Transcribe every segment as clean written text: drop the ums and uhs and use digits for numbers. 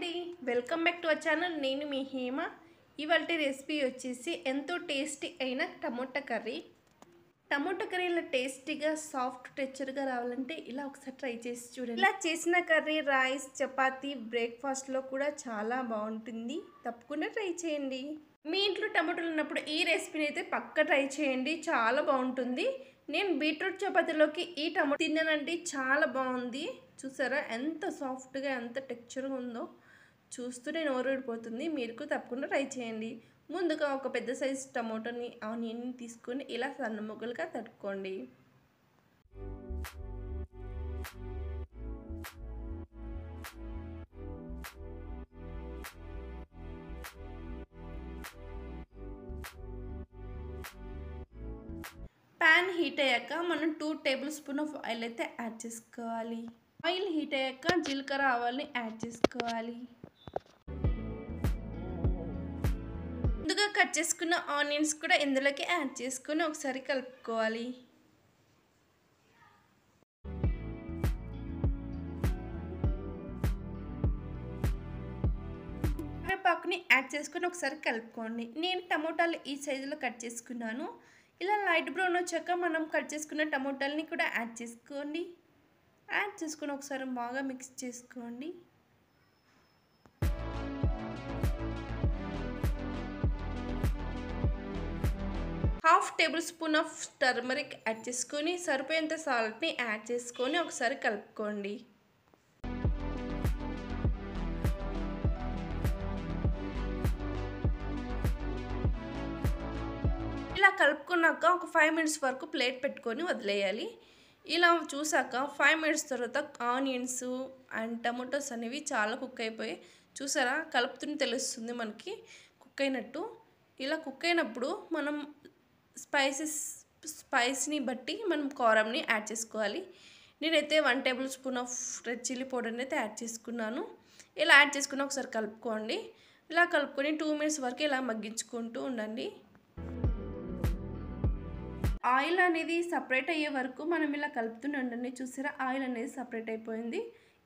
అండి, welcome back to our channel. నేను మీ హేమ. ఇవాల్టి రెసిపీ వచ్చేసి ఎంతో టేస్టీ అయిన టమోటా కర్రీ. టమోటా కర్రీ ఇలా టేస్టీగా సాఫ్ట్ టెక్చర్గా రావాలంటే ఇలా ఒకసారి ట్రై చేసి చూడండి. ఇలా చేసిన కర్రీ రైస్, చపాతీ, బ్రేక్ఫాస్ట్లో కూడా చాలా బాగుంటుంది. తప్పకుండా ట్రై చేయండి. మీ ఇంట్లో టమాటోలు ఉన్నప్పుడు ఈ రెసిపీని అయితే పక్కా ట్రై చేయండి, చాలా బాగుంటుంది. నేను బీట్రూట్ చపాతీలోకి ఈ టమాటో తిన్నానండి, చాలా బాగుంది. చూసారా ఎంత సాఫ్ట్గా ఎంత టెక్చర్గా ఉందో, చూస్తూనే నోరు ఊడిపోతుంది. మీరు తప్పకుండా ట్రై చేయండి. ముందుగా ఒక పెద్ద సైజు టమాటోని ఆనియన్ని తీసుకొని ఇలా సన్న ముక్కలుగా తట్టుకోండి. ప్యాన్ హీట్ అయ్యాక మనం 2 టేబుల్ స్పూన్ ఆఫ్ ఆయిల్ అయితే యాడ్ చేసుకోవాలి. ఆయిల్ హీట్ అయ్యాక జీలకర్ర ఆవాల్ని యాడ్ చేసుకోవాలి. ముందుగా కట్ చేసుకున్న ఆనియన్స్ కూడా ఇందులోకి యాడ్ చేసుకొని ఒకసారి కలుపుకోవాలి. కరివేపాకుని యాడ్ చేసుకొని ఒకసారి కలుపుకోండి. నేను టమోటాలు ఈ సైజులో కట్ చేసుకున్నాను. ఇలా లైట్ బ్రౌన్ వచ్చాక మనం కట్ చేసుకున్న టమోటాలని కూడా యాడ్ చేసుకోండి. యాడ్ చేసుకొని ఒకసారి బాగా మిక్స్ చేసుకోండి. Half table spoon of turmeric add చేసుకొని సరిపోయేంత సాల్ట్ని యాడ్ చేసుకొని ఒకసారి కలుపుకోండి. ఇలా కలుపుకున్నాక ఒక 5 మినిట్స్ వరకు ప్లేట్ పెట్టుకొని వదిలేయాలి. ఇలా చూసాక 5 మినిట్స్ తర్వాత ఆనియన్స్ అండ్ టమాటోస్ అనేవి చాలా కుక్ అయిపోయి, చూసారా కలుపుతుని తెలుస్తుంది మనకి కుక్ అయినట్టు. ఇలా కుక్ అయినప్పుడు మనం స్పైస్ని బట్టి మనం కారంని యాడ్ చేసుకోవాలి. నేనైతే 1 table spoon of red chilli పౌడర్ని అయితే యాడ్ చేసుకున్నాను. ఇలా యాడ్ చేసుకుని ఒకసారి కలుపుకోండి. ఇలా కలుపుకొని 2 మినిట్స్ వరకు ఇలా మగ్గించుకుంటూ ఉండండి. ఆయిల్ అనేది సపరేట్ అయ్యే వరకు మనం ఇలా కలుపుతూనే ఉండండి. చూసారా ఆయిల్ అనేది సపరేట్ అయిపోయింది.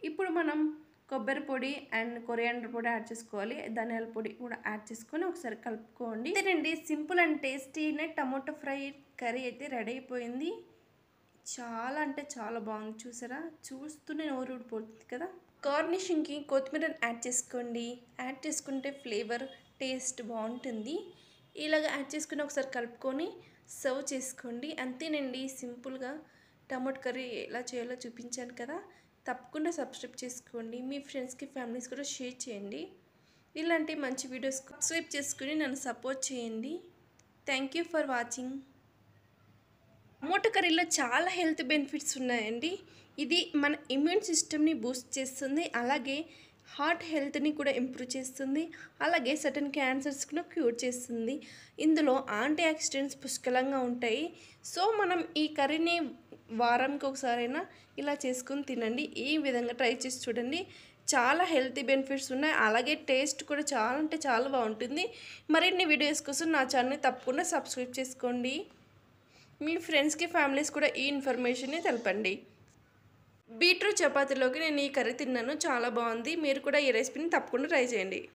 ఇప్పుడు మనం కొబ్బరి పొడి అండ్ కొరియాండర్ పొడి యాడ్ చేసుకోవాలి. ధనియాల పొడి కూడా యాడ్ చేసుకొని ఒకసారి కలుపుకోండి. ఇదేనండి simple and tasty tomato fry curry అయితే రెడీ అయిపోయింది. చాలా అంటే చాలా బాగుంది. చూసారా చూస్తూనే నోరు ఊడిపోతుంది కదా. గార్నిషింగ్కి కొత్తిమీరని యాడ్ చేసుకోండి. యాడ్ చేసుకుంటే ఫ్లేవర్ టేస్ట్ బాగుంటుంది. ఇలాగ యాడ్ చేసుకుని ఒకసారి కలుపుకొని సర్వ్ చేసుకోండి. అంతేనండి, సింపుల్గా టమాటో కర్రీ ఎలా చేయాలో చూపించాను కదా. తప్పకుండా సబ్స్క్రైబ్ చేసుకోండి. మీ ఫ్రెండ్స్కి ఫ్యామిలీస్ కూడా షేర్ చేయండి. ఇలాంటి మంచి వీడియోస్ సబ్స్క్రైబ్ చేసుకుని నన్ను సపోర్ట్ చేయండి. Thank you for watching. Tomato కర్రీలో చాలా హెల్త్ బెనిఫిట్స్ ఉన్నాయండి. ఇది మన ఇమ్యూన్ సిస్టమ్ని బూస్ట్ చేస్తుంది, అలాగే హార్ట్ హెల్త్ని కూడా ఇంప్రూవ్ చేస్తుంది, అలాగే సర్టన్ క్యాన్సర్స్ కూడా క్యూర్ చేస్తుంది. ఇందులో యాంటీ ఆక్సిడెంట్స్ పుష్కలంగా ఉంటాయి. సో మనం ఈ కర్రీని వారానికి ఒకసారైనా ఇలా చేసుకొని తినండి. ఈ విధంగా ట్రై చేసి చూడండి. చాలా హెల్తీ బెనిఫిట్స్ ఉన్నాయి, అలాగే టేస్ట్ కూడా చాలా అంటే చాలా బాగుంటుంది. మరిన్ని వీడియోస్ కోసం నా ఛానల్ని తప్పకుండా సబ్స్క్రైబ్ చేసుకోండి. మీ ఫ్రెండ్స్కి ఫ్యామిలీస్ కూడా ఈ ఇన్ఫర్మేషన్ని తెలపండి. బీట్రూట్ చపాతీలోకి నేను ఈ కర్రీ తిన్నాను, చాలా బాగుంది. మీరు కూడా ఈ రెసిపీని తప్పకుండా ట్రై చేయండి.